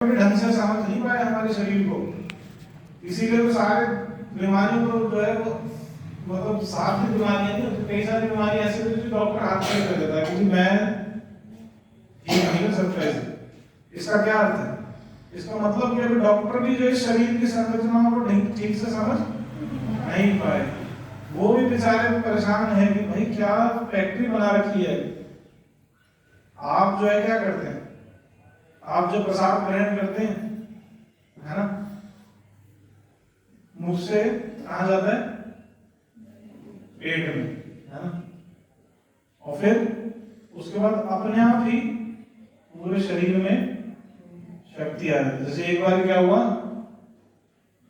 ढंग से समझ नहीं पाए हमारे शरीर को, इसीलिए तो सारे बीमारियों को जो है वो मतलब साथ की बीमारियां नहीं, तो कई सारी बीमारियां ऐसी होती है डॉक्टर हाथ से कर देता है क्योंकि मैं ये नहीं कर सकता ऐसे। इसका क्या अर्थ है? इसका मतलब कि अभी डॉक्टर भी जो है शरीर की संरचना को ठीक से समझ नहीं पाए। वो भी बेचारे परेशान है कि भाई क्या फैक्ट्री बना रखी है। आप जो है क्या करते हैं, आप जो प्रसाद ग्रहण करते हैं है ना, मुख से कहाँ जाता है? पेट में, है ना, और फिर उसके बाद अपने आप ही पूरे शरीर में शक्ति आ जाती है। जैसे एक बार क्या हुआ,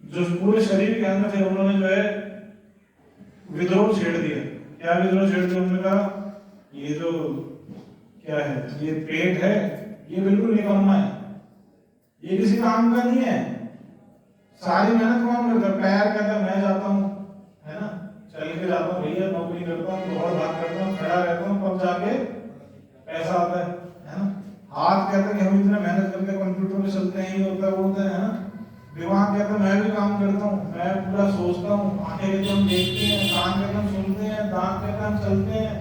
जो पूरे शरीर के अंदर थे उन्होंने जो है विद्रोह छेड़ दिया। क्या विद्रोह छेड़ दिया? उन्होंने कहा ये जो क्या है, ये पेट है, ये बिल्कुल निकम्मा है, ये किसी काम का नहीं है, सारी मेहनत कौन करता है? पैर कहता है मैं जाता हूँ, है ना, चल के जाता हूँ भैया, नौकरी करता हूँ, दौड़ भाग करता हूँ, खड़ा रहता हूँ, तब जाके पैसा आता है ना। हाथ कहता है कि हम इतना मेहनत करते हैं, कंप्यूटर पे चलते हैं, ये होता है वो होता है ना। दिमाग कहता है मैं भी काम करता हूँ, मैं पूरा सोचता हूँ, आंखें कहते हम देखते हैं, कान कहते हम सुनते हैं, दांत कहते हम चलते हैं,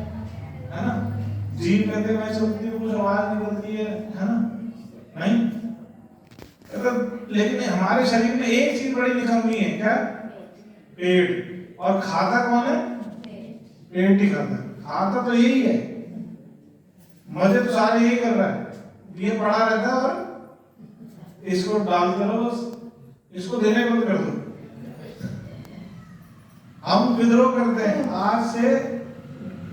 है ना, जीभ कहते मैं चलती हूँ, कुछ आवाज निकलती है ना, नहीं। लेकिन हमारे शरीर में एक चीज बड़ी निकम्मी है, क्या? पेट। और खाता कौन है? पेट ही खाता है। खाता तो यही है, मजे तो सारे यही कर रहा है, ये पड़ा रहता है और इसको डालते रहो, बस इसको देने बंद कर दो। हम विद्रोह करते हैं, आज से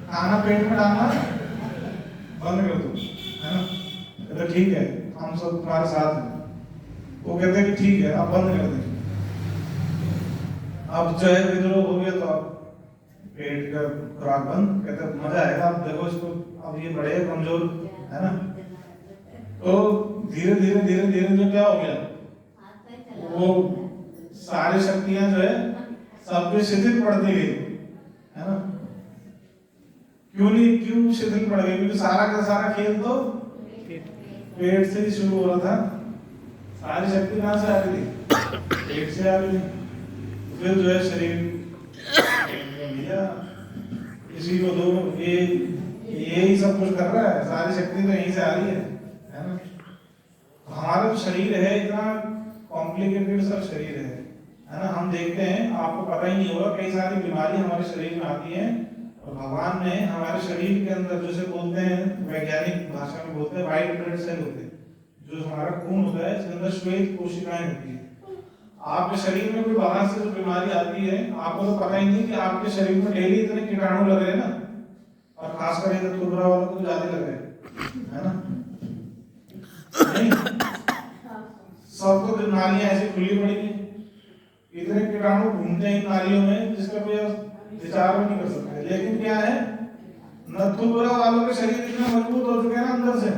खाना पेट में डालना बंद कर दो, है ना। तो ठीक है, हम सब तुम्हारे साथ हैं। वो कहते हैं कि ठीक है अब बंद कर दें। अब जो है विद्रोह हो गया तो अब पेट का खुराक बंद। कहते हैं मजा आएगा, अब देखो इसको, अब ये बढ़ेगा कमजोर, है ना। तो धीरे धीरे धीरे धीरे जो क्या हो गया, वो सारी शक्तियां जो है सब पे शिथिल पड़ती गई, है ना। क्यों शिथिल पड़ गई? क्योंकि सारा का सारा खेल तो पेट से ही शुरू हो रहा था। सारी शक्ति कहां से आ रही थी? पेट से आ रही थी। फिर जो है शरीर भैया इसी को दो, ये ही सब कुछ कर रहा है, सारी शक्ति तो यहीं से आ रही है ना। हमारा जो शरीर है इतना कॉम्प्लिकेटेड सा शरीर है ना। हम देखते हैं, आपको पता ही नहीं होगा, कई सारी बीमारी हमारे शरीर में आती हैं और भगवान ने हमारे शरीर के अंदर, जैसे बोलते हैं वैज्ञानिक भाषा में बोलते हैं व्हाइट ब्लड सेल होते हैं, जो हमारा खून होता है इसके अंदर श्वेत कोशिकाएं होती है। आपके शरीर में कोई बाहर से जो बीमारी आती है, आपको तो पता ही नहीं कि आपके शरीर में डेली इतने कीटाणु लग रहे हैं ना, और खासकर ये तुलरा वालों को ज्यादा लग रहे हैं, है ना। नहीं, सबको बीमारियां ऐसी खुली पड़ी हैं, इतने कीटाणु घूमते हैं नालियों में जिसका कोई विचार भी नहीं कर सकते। लेकिन क्या है, नथुपुरा वालों के शरीर इतना मजबूत हो चुके हैं ना अंदर से,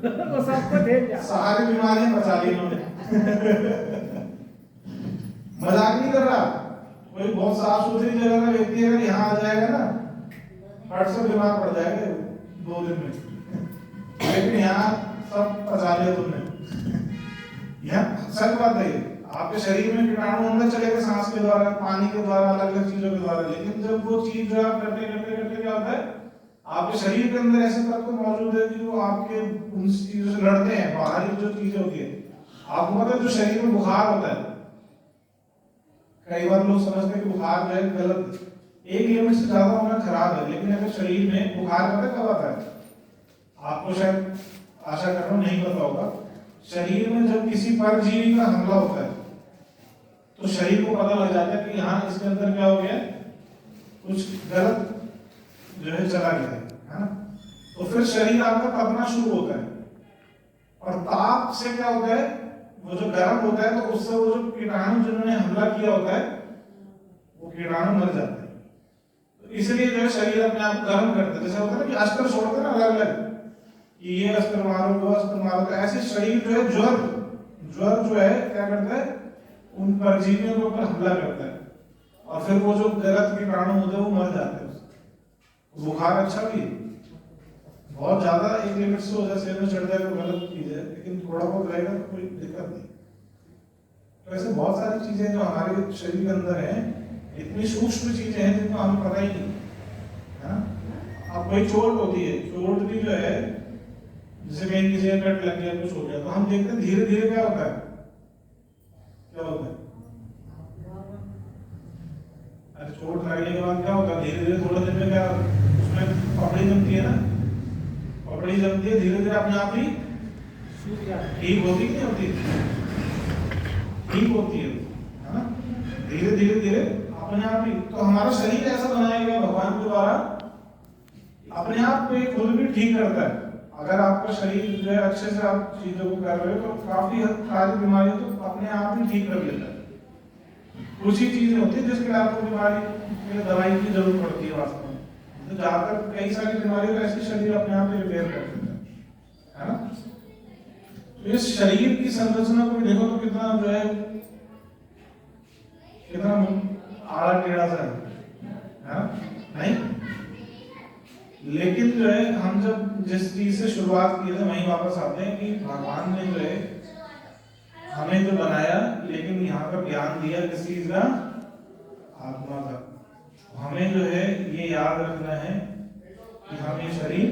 वो सबको भेज दिया, सारी बीमारियां बचा ली उन्होंने। मजाक नहीं कर रहा। कोई बहुत साफ सुथरी जगह का व्यक्ति अगर यहाँ आ जाएगा ना, फट से बीमार पड़ जाएगा 2 दिन में। लेकिन यहाँ सब बचा लिया तुमने। यहाँ सच बात है, आपके शरीर में कीटाणु अंदर चलेगा सांस के द्वारा, पानी के द्वारा, अलग अलग चीजों के द्वारा। लेकिन जब वो चीज जो आप करते करते करते क्या होता है, आपके शरीर के अंदर ऐसे तत्व मौजूद है कि जो आपके उन चीजों से लड़ते हैं। बाहरी जो चीजें होती है, आपको पता है जो शरीर में बुखार होता है, कई बार लोग समझते हैं कि बुखार जो है गलत, एक लिमिट से ज्यादा होना खराब है। लेकिन अगर शरीर में बुखार पता कब आता है, आपको शायद आशा कर रहा हूं नहीं पता होगा। शरीर में जब किसी परजीवी का हमला होता है तो शरीर को पता लग जाता है कि यहाँ इसके अंदर क्या हो गया, कुछ गलत जो है चला गया है ना। तो फिर शरीर आपका तपना शुरू होता है, और ताप से क्या होता है, वो जो गर्म होता है तो उससे वो जो कीटाणु जिन्होंने हमला किया होता है वो कीटाणु मर जाते हैं। तो इसलिए जो है शरीर अपने आप गर्म करता है। जैसे होता है ना कि अस्त्र छोड़ते हैं ना अलग अलग, कि ये अस्त्र मारो वो अस्त्र मारो, तो ऐसे शरीर जो है ज्वर जो है क्या करता है, उन परजीवियों के ऊपर हमला करता है, और फिर वो जो गलत कीटाणु होते हैं वो मर जाते हैं। बुखार अच्छा भी है, बहुत ज्यादा एक लिमिट से हो जाए, सिर में चढ़ जाए तो गलत चीज है, लेकिन थोड़ा बहुत रहेगा तो कोई दिक्कत नहीं। तो ऐसे बहुत सारी चीजें जो हमारे शरीर के अंदर है, इतनी सूक्ष्म चीजें हैं जिनको हमें पता ही नहीं है ना। अब कोई चोट होती है, चोट भी जो है जैसे कहीं किसी का कट लग गया, कुछ हो गया, तो हम देखते हैं धीरे धीरे क्या होता है, क्या होता है। अरे चोट लगने के बाद क्या होता है, धीरे धीरे थोड़े दिन में क्या उसमें पपड़ी जमती है ना, पपड़ी जमती है, धीरे धीरे अपने आप ही ठीक होती नहीं होती, ठीक होती है ना, धीरे धीरे धीरे अपने आप ही। तो हमारा शरीर ऐसा बनाया गया भगवान के द्वारा, अपने आप को खुद भी ठीक करता है। अगर आपका शरीर जो है अच्छे से आप चीजों को कर रहे हो तो काफी सारी बीमारियां तो अपने आप ही ठीक कर लेता है। कुछ ही चीजें होती है जिसके लिए आपको बीमारी के लिए दवाई की जरूरत पड़ती है वास्तव में, तो ज्यादातर कई सारी बीमारियों का ऐसे शरीर अपने आप ही रिपेयर कर देता है ना। तो इस शरीर की संरचना को भी देखो तो कितना जो है, कितना आड़ा टेढ़ा सा है नहीं। लेकिन जो है हम जब जिस चीज से शुरुआत किए थे वहीं वापस आते हैं कि भगवान ने जो है हमें जो बनाया, लेकिन यहाँ पर ज्ञान दिया किस चीज का, आत्मा का। हमें जो है ये याद रखना है कि हम ये शरीर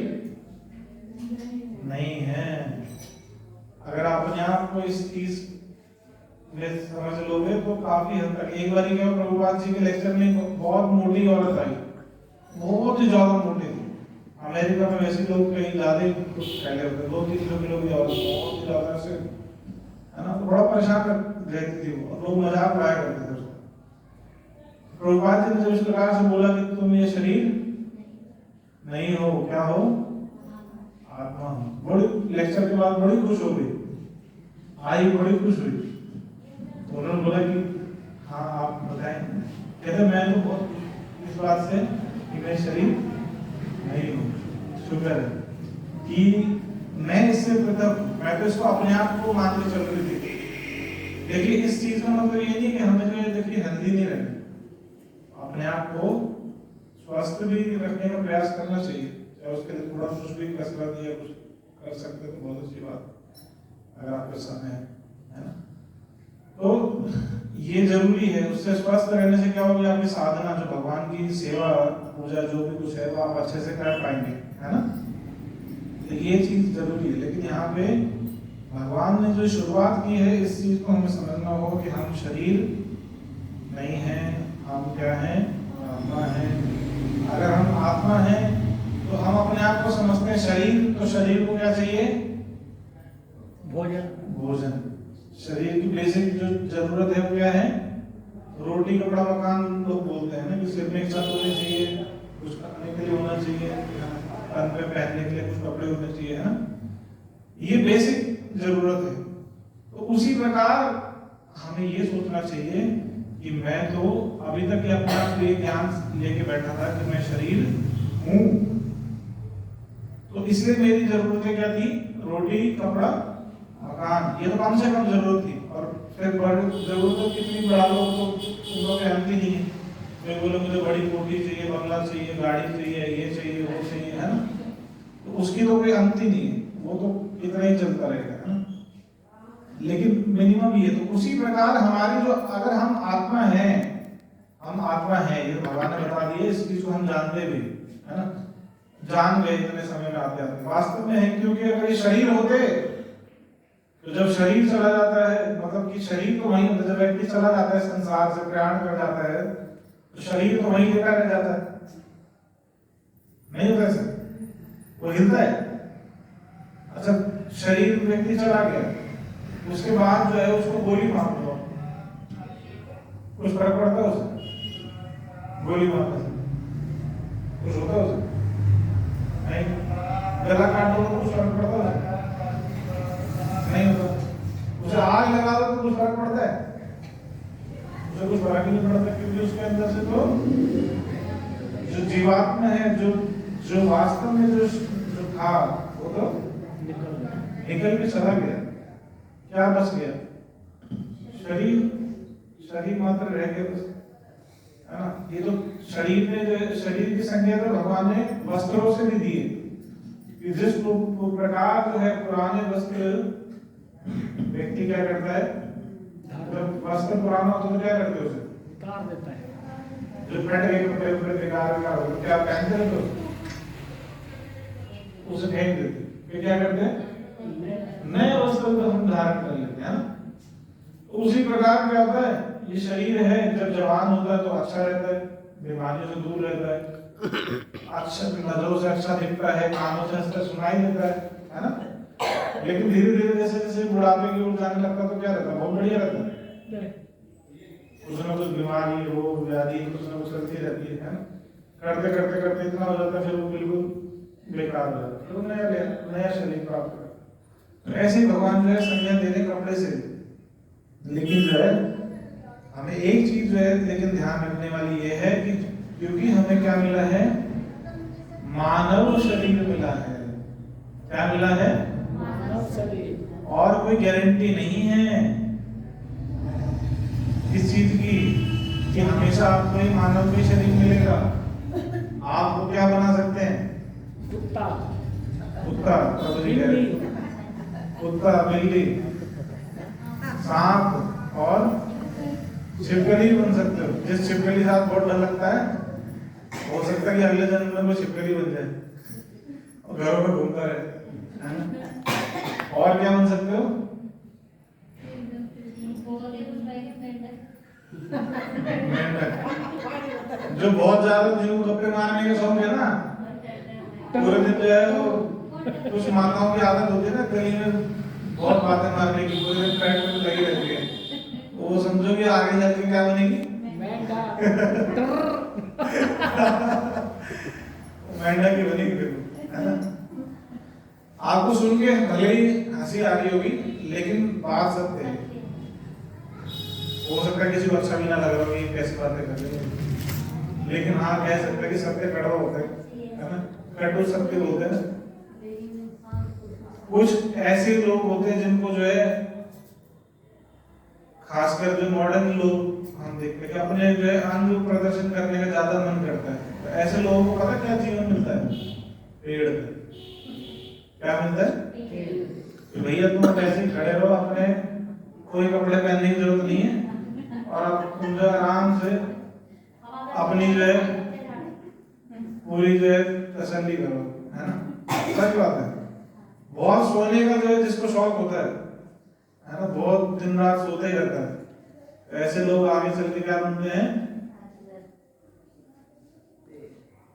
नहीं है। अगर आप अपने आप को इस चीज में समझ लोगे तो काफी हद तक। एक बार क्या प्रभुपाद जी के लेक्चर में बहुत मोटी औरत आई, बहुत ही ज्यादा मोटी थी। अमेरिका में वैसे लोग कहीं ज्यादा कुछ फैले होते, 200-300 किलो की औरत, बहुत ही ज्यादा से है ना, तो बड़ा परेशान रहती थी वो, लोग मजाक उड़ाया करते थे उसको। प्रभुपाद जी ने जब इस प्रकार से बोला कि तुम ये शरीर नहीं हो, क्या हो, आत्मा हो, बड़ी लेक्चर के बाद बड़ी खुश हो गई, आई बड़ी खुश हुई। तो उन्होंने बोला कि हाँ आप बताएं। कहते मैं तो बहुत खुश इस बात से कि मैं शरीर नहीं हूँ, शुक्र है कि मैं इससे पृथक, मैं तो इसको अपने आप को मान के चल रही थी। देखिए इस चीज का मतलब ये नहीं कि हमें जो है देखिए हेल्दी नहीं रहना, अपने आप को स्वस्थ भी रखने का प्रयास करना चाहिए, चाहे उसके लिए थोड़ा कुछ भी कसरत या कुछ कर सकते तो बहुत अच्छी बात, अगर आपके समय है ना। तो ये जरूरी है, उससे स्वस्थ रहने से क्या होगी, आपकी साधना जो भगवान की सेवा पूजा जो भी कुछ है वो आप अच्छे से कर पाएंगे, है ना। तो ये चीज जरूरी है। लेकिन यहाँ पे भगवान ने जो शुरुआत की है इस चीज को हमें समझना होगा कि हम शरीर नहीं है, हम क्या हैं, आत्मा है। अगर हम आत्मा है तो हम अपने आप को समझते हैं शरीर, तो शरीर को क्या चाहिए, भोजन। भोजन। शरीर की बेसिक जो जरूरत है वो क्या है, रोटी कपड़ा मकान लोग बोलते हैं ना, कि सिर में एक छत होनी चाहिए, कुछ खाने के लिए होना चाहिए, तन पे पहनने के लिए कुछ कपड़े होने चाहिए, है ना, ये बेसिक जरूरत है। तो उसी प्रकार हमें ये सोचना चाहिए कि मैं तो अभी तक अपने आप को ये ज्ञान लेके बैठा था कि मैं शरीर हूं, तो इसलिए मेरी जरूरतें क्या थी, रोटी कपड़ा मकान, ये तो कम से कम जरूरत थी। और फिर जरूरत कितनी बढ़ा लो तो उनको अंत ही नहीं है। मैं बोले मुझे बड़ी कोठी चाहिए, बंगला चाहिए, गाड़ी चाहिए, ये चाहिए, वो चाहिए, है ना, तो उसकी तो कोई अंत ही नहीं है, वो तो इतना ही चलता रहेगा, है ना। लेकिन मिनिमम ये, तो उसी प्रकार हमारी जो, अगर हम आत्मा है, हम आत्मा है, ये भगवान ने बता दिया, इस चीज को हम जानते भी, है ना, जान गए इतने समय में आते आते, वास्तव में है। क्योंकि अगर ये शरीर होते तो जब शरीर चला जाता है, मतलब कि शरीर तो वहीं होता है, जब व्यक्ति चला जाता है संसार से, प्रयाण कर जाता है, तो शरीर तो वहीं लेटा रह जाता है, नहीं होता ऐसा, वो हिलता है। अच्छा, शरीर व्यक्ति चला गया, उसके बाद जो है उसको गोली मार दो, कुछ फर्क पड़ता है उसे, गोली मारने से कुछ होता है उसे, नहीं। गला काट दो तो कुछ फर्क पड़ता है, नहीं होता। उसे आग लगा दो तो कुछ फर्क पड़ता है, उसे कुछ फर्क नहीं पड़ता, क्योंकि उसके अंदर से तो जो जीवात्मा है, जो वास्तव में जो था वो तो निकल के चला गया। क्या बच गया, शरीर मात्र रह गया बस, है ना। ये तो शरीर में जो शरीर की संज्ञा तो भगवान ने वस्त्रों से भी दी है, कि जिस प्रकार जो है पुराने वस्त्र व्यक्ति क्या करता है, जब वस्त्र पुराना होता है तो क्या करते हो उसे उतार देता है। जो फट गए कपड़े उपड़े बेकार का हो क्या पहनते हो तो उसे फेंक देते, फिर क्या करते हैं नए वस्त्र को हम धारण कर लेते हैं ना। उसी प्रकार क्या होता है, ये शरीर है जब जवान होता है तो अच्छा रहता है, बीमारियों से दूर रहता है, अच्छा नजरों से अच्छा दिखता है, कानों से अच्छा सुनाई देता है ना। लेकिन धीरे धीरे जैसे जैसे बुढ़ापे की ओर जाने लगता तो क्या रहता है, बहुत बढ़िया रहता है, कुछ ना कुछ बीमारी रोग व्याधि कुछ ना कुछ चलती रहती है ना। करते करते करते इतना हो जाता है फिर वो बिल्कुल बेकार हो जाता है, फिर नया नया शरीर प्राप्त करता है। तो ऐसे ही भगवान जो है संज्ञा दे रहे कपड़े से, लेकिन जो है हमें एक चीज जो है लेकिन ध्यान रखने वाली ये है कि क्योंकि हमें क्या मिला है, मानव शरीर मिला है। क्या मिला है, मानव शरीर। और कोई गारंटी नहीं है इस चीज की कि हमेशा आपको ही मानव में शरीर मिलेगा। आपको क्या बना सकते हैं, कुत्ता, कुत्ता, कुत्ता, बिल्ली, सांप और छिपकली बन सकते हो। जिस छिपकली साथ बहुत डर लगता है, हो सकता है कि अगले जन्म में वो छिपकली बन जाए और घरों में घूमता रहे, है ना। और क्या बन सकते हो, जो बहुत ज्यादा जिनको गप्पे मारने के शौक है ना, पूरे दिन जो है वो कुछ माताओं की आदत होती है ना गली में बहुत बातें मारने की, पूरे दिन फ्रेंड में लगी रहती है, वो समझो कि आगे जाके क्या बनेगी, मेंढक की बनेगी फिर, है ना। आपको सुन के भले ही हंसी आ रही होगी लेकिन बात सत्य है। हो सकता है किसी को अच्छा भी ना लग रहा हो ये कैसी बातें कर रहे हैं, लेकिन हाँ कह सकते हैं कि सत्य कड़वा होता है ना, कटु सत्य बोलते हैं। कुछ ऐसे लोग होते हैं जिनको जो है, खासकर जो मॉडर्न लोग हम देखते हैं कि अपने जो है अंग प्रदर्शन करने का ज्यादा मन करता है, तो ऐसे लोगों को पता क्या जीवन मिलता है, पेड़। क्या मिलता है, भैया तुम ऐसे खड़े रहो, अपने कोई कपड़े पहनने की जरूरत नहीं है, और अब तुम जो आराम से अपनी जो है पूरी जो है तसल्ली करो, है ना। सच बात है, बहुत सोने का जो है जिसको शौक होता है ना, बहुत दिन रात सोते ही रहता है, ऐसे लोग आगे चल के क्या बनते हैं,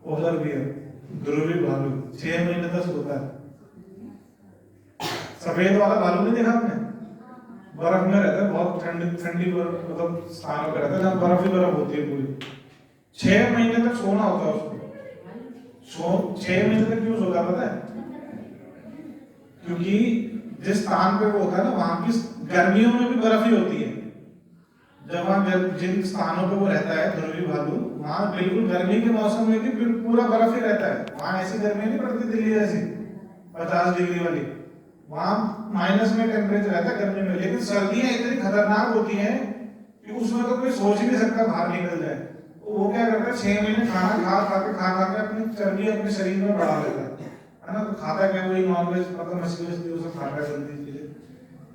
ओलर बियर, ध्रुवी भालू, 6 महीने तक सोता है। सफेद वाला भालू नहीं देखा आपने, बर्फ में रहता है, बहुत ठंडी ठंडी मतलब स्थानों पर रहता है जहाँ बर्फ ही बर्फ होती है पूरी। 6 महीने तक सोना होता है उसको। 6 महीने तक क्यों सोता पता है, क्योंकि जिस स्थान पे वो होता है ना वहां की गर्मियों में भी बर्फ ही होती है। जब वहां जिन स्थानों पे वो रहता है ध्रुवी भालू, वहां बिल्कुल गर्मी के मौसम में भी पूरा बर्फ ही रहता है। वहां ऐसी गर्मी नहीं पड़ती दिल्ली जैसी 50 डिग्री वाली, वहां माइनस में टेम्परेचर रहता है गर्मी में। लेकिन सर्दियां इतनी खतरनाक होती हैं कि उसमें तो कोई सोच ही नहीं सकता बाहर निकल जाए। वो क्या करता है, 6 महीने खाना खा खा के अपनी चर्बी अपने शरीर में बढ़ा लेता है ना। तो खाता क्या, वही नॉनवेज मतलब मछली वछली वो सब खाता है जल्दी चीजें,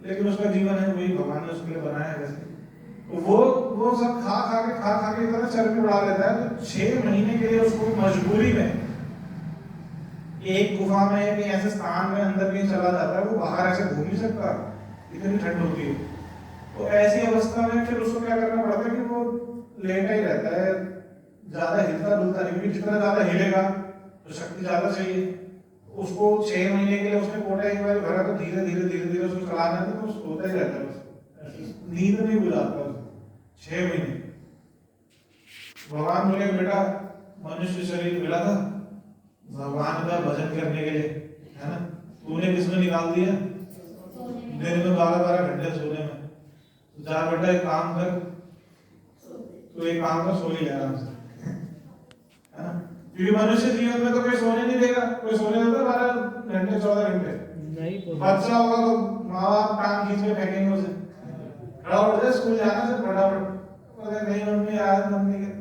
लेकिन उसका जीवन है वही भगवान ने उसके लिए बनाया है वैसे। तो वो सब खा खा के इतना चर्बी बढ़ा लेता है, तो 6 महीने के लिए उसको मजबूरी में एक गुफा में या ऐसे स्थान में अंदर कहीं चला जाता है, वो बाहर ऐसे घूम नहीं सकता, इतनी ठंड होती है। तो ऐसी अवस्था में फिर उसको क्या करना पड़ता है कि वो लेटा ही रहता है, ज्यादा हिलता डुलता नहीं, क्योंकि जितना ज्यादा हिलेगा तो शक्ति ज्यादा चाहिए उसको। 6 महीने के लिए उसने कोटा एक बार भरा तो धीरे धीरे धीरे धीरे उसको चलाना है, तो सोता ही रहता है, नींद नहीं बुलाता 6 महीने। भगवान बोले बेटा मनुष्य शरीर मिला था भगवान का भजन करने के लिए, है ना, तूने किसमें निकाल दिया, दिन में 12-12 घंटे सोने में। जा बेटा एक काम कर, तो एक काम कर, सो ही जा आराम से, है ना। क्योंकि मनुष्य जीवन में तो कोई सोने नहीं देगा, कोई सोने देता 12 घंटे 14 घंटे नहीं। बच्चा होगा तो माँ बाप टांग खींच के फेंकेंगे उसे, खड़ा उठ जाए स्कूल जाना से फटाफट, नहीं मम्मी आज मम्मी के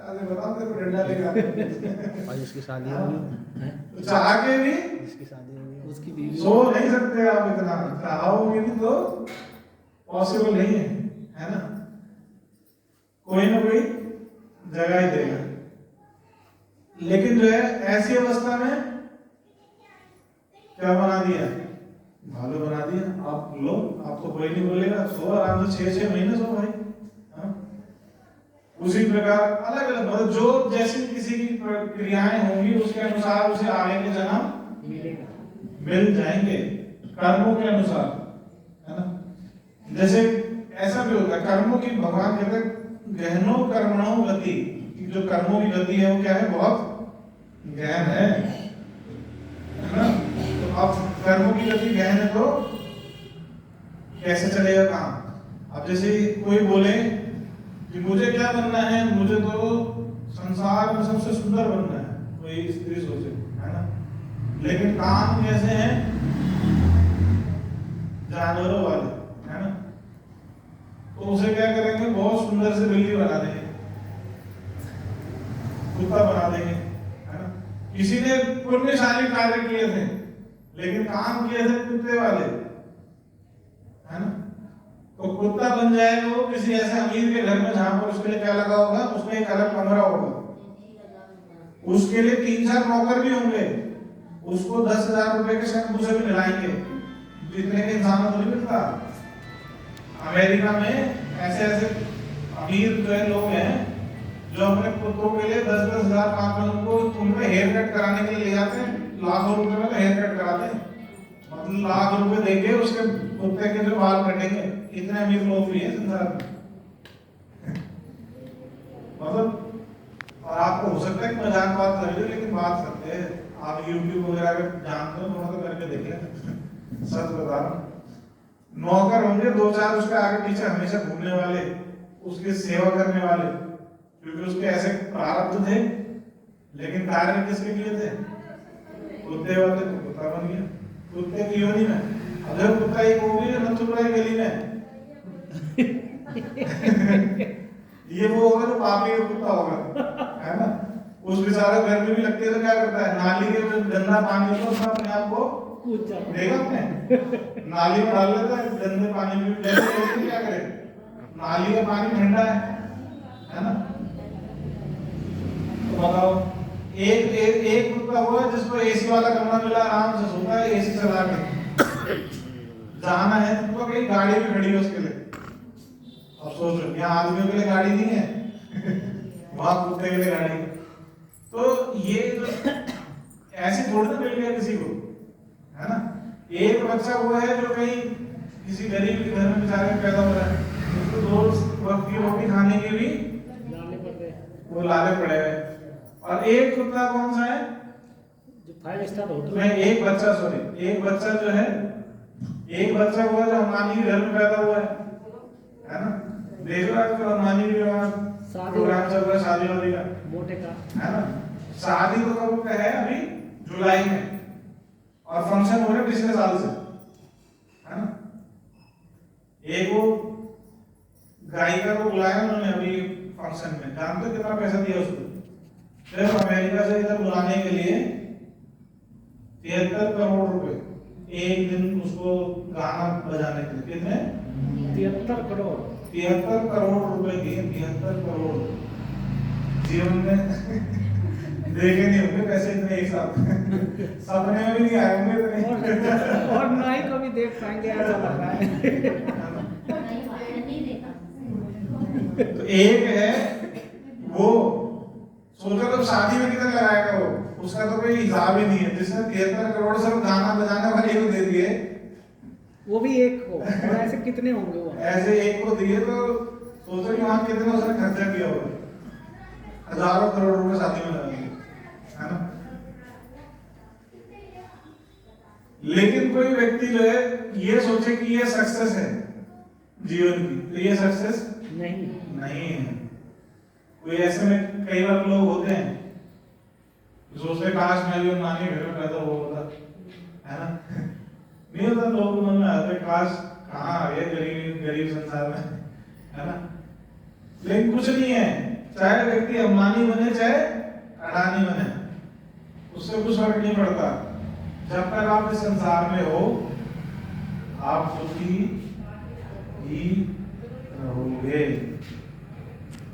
बताओ तेरे को डंडा लेगा। और इसकी शादी होगी, चाह के भी इसकी शादी उसकी बीवी सो नहीं सकते आप, इतना चाहोगे भी तो पॉसिबल नहीं है ना? कोई ना कोई जगह ही देगा। लेकिन जो है ऐसी अवस्था में क्या बना दिया, भालू बना दिया। आप लो, आपको कोई नहीं बोलेगा, सो आराम से 6-6 महीने सो भाई। हाँ? उसी प्रकार अलग अलग मतलब जो जैसी किसी की क्रियाएं होंगी उसके अनुसार उसे आगे के जन्म मिलेगा, मिल जाएंगे कर्मों के अनुसार, है ना? जैसे ऐसा भी होता है कर्मों की, भगवान कहते हैं गहनो कर्मणो गति, जो कर्मों की गति है वो क्या है, बहुत गहन है ना? तो अब कर्मों की गति गहन है तो कैसे चलेगा काम? अब जैसे कोई बोले कि मुझे क्या बनना है, मुझे तो संसार में सबसे सुंदर बनना है, कोई स्त्री सोचे, है ना? लेकिन काम कैसे हैं, जानवरों वाले, है ना? तो उसे क्या करेंगे, बहुत सुंदर से बिल्ली बना देंगे, कुत्ता बना देंगे, है ना? किसी ने पुण्यशाली कार्य किए थे लेकिन काम किए थे कुत्ते वाले, है ना? तो कुत्ता बन जाएगा वो किसी ऐसे अमीर के घर में जहां पर उसके लिए क्या लगा होगा, उसमें एक अलग कमरा होगा, उसके लिए 3-4 नौकर भी होंगे, उसको 10,000 रुपए के शैम्पू से भी नहलाएंगे, जितने के इंसानों को नहीं मिलता। अमेरिका में ऐसे ऐसे अमीर जो है लोग हैं जो अपने कुत्तों के लिए 10-10 हजार 5 उनको उनमें हेयर कट कराने के लिए ले जाते हैं, लाखों रुपए में तो हेयर कट कराते हैं, मतलब लाख रुपए देके उसके कुत्ते के जो बाल कटेंगे। इतने अमीर लोग भी हैं संसार में मतलब। और आपको हो सकता है कि मजाक बात कर रही हो लेकिन बात सत्य है। आप YouTube वगैरह अगर जानते हो थोड़ा तो करके देखें, सच बता रहा हूं। नौकर होंगे 2-4 उसके आगे पीछे हमेशा घूमने वाले, उसकी सेवा करने वाले, क्योंकि उसके ऐसे प्रारब्ध थे। लेकिन कार्य किसके लिए थे, कुत्ते वाले, तो कुत्ता बन गया कुत्ते की योनि में। अगर कुत्ता एक हो गई न चुप रही गली में ये वो होगा जो पापी का कुत्ता होगा, है ना? उस बेचारा गर्मी भी लगती है तो क्या करता है, नाली के जो गंदा पानी होता है उसमें अपने आप को देगा, अपने नाली में डाल लेता है गंदे पानी में। जैसे लोग क्या करें, नाली का पानी ठंडा है ना? तो बताओ एक कुत्ता हुआ जिसको एसी वाला कमरा मिला, आराम से सोता है एसी चला के। जाना है तो कहीं गाड़ी भी खड़ी है उसके लिए। अब सोच लो यहाँ आदमियों के लिए गाड़ी नहीं है वहां कुत्ते के लिए गाड़ी है। तो ये जो ऐसे थोड़ी ना मिल गया किसी को, है ना? एक बच्चा हुआ है जो कहीं किसी गरीब के घर में बेचारे पैदा हो रहा है, उसको 2 वक्त की रोटी खाने के भी वो लाले पड़े हुए। और एक कुत्ता कौन सा है जो 5 स्टार होटल में, एक बच्चा जो है, एक बच्चा हुआ जो हमारी घर में पैदा हुआ है ना? देख रहा है हमारी प्रोग्राम चल रहा है शादी वादी का, मोटे का, है ना? शादी तो कब का है, अभी जुलाई में, और फंक्शन हो रहा है पिछले साल से, है ना? एक वो गायिका को बुलाया उन्होंने अभी फंक्शन में, जानते कितना पैसा दिया उसको? सिर्फ अमेरिका से इधर बुलाने के लिए 73 करोड़ रुपए, एक दिन उसको गाना बजाने के लिए। कितने? 73 करोड़ 73 करोड़ रुपए दिए, 73 करोड़। जीवन में देखे नहीं होंगे पैसे इतने एक साथ, सपने में भी नहीं आए होंगे इतने, और ना ही कभी देख पाएंगे ऐसा लग रहा है। तो एक है वो, सोचो तो शादी में कितना लगाएगा वो, उसका तो कोई हिसाब ही नहीं है। जिसने 73 करोड़ सिर्फ गाना बजाने वाले को दे दिए, वो भी एक हो, और ऐसे कितने होंगे वो? ऐसे एक को दिए तो सोचो कि वहां कितना उसने खर्चा किया होगा, हजारों करोड़ रुपए शादी में लगाएंगे, है ना? लेकिन कोई व्यक्ति जो है ये सोचे कि ये सक्सेस है जीवन की, तो ये सक्सेस नहीं है। कोई ऐसे में कई बार लोग होते हैं सोचते काश मैं भी नानी घर में पैदा हुआ होता, है ना? नहीं होता, लोग मन में आते काश कहाँ आ गए गरीब संसार में, है ना? लेकिन कुछ नहीं है, चाहे व्यक्ति अंबानी बने चाहे अडानी बने, उससे कुछ फर्क नहीं पड़ता। जब तक आप इस संसार में हो आप सुखी ही रहोगे।